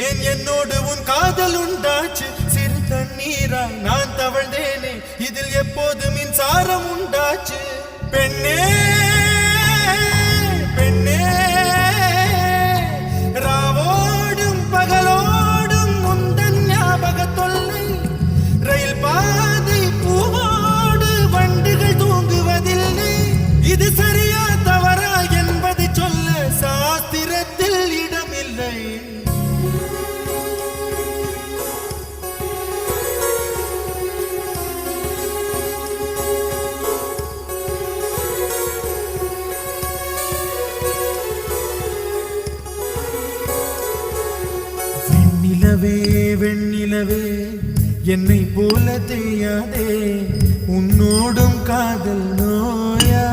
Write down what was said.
ஏன் என்னோடு உன் காதல் உண்டாச்சு சிறு தண்ணீராய் நான் தவழ்ந்தேனே இதில் எப்போது மின்சாரம் உண்டாச்சு பெண்ணே பெண்ணே ராவோடும் பகலோடும் முந்தன் ஞாபக தொல்லை ரயில் பாதை பூவோடு வண்டுகள் தூங்குவதில்லை இது சரியா தவறா என்பதை சொல்ல சாஸ்திரத்தில் இடமில்லை வெண்ணிலவே வெண்ணிலவே என்னை போல தெரியாதே உன்னோடும் காதல் நோயா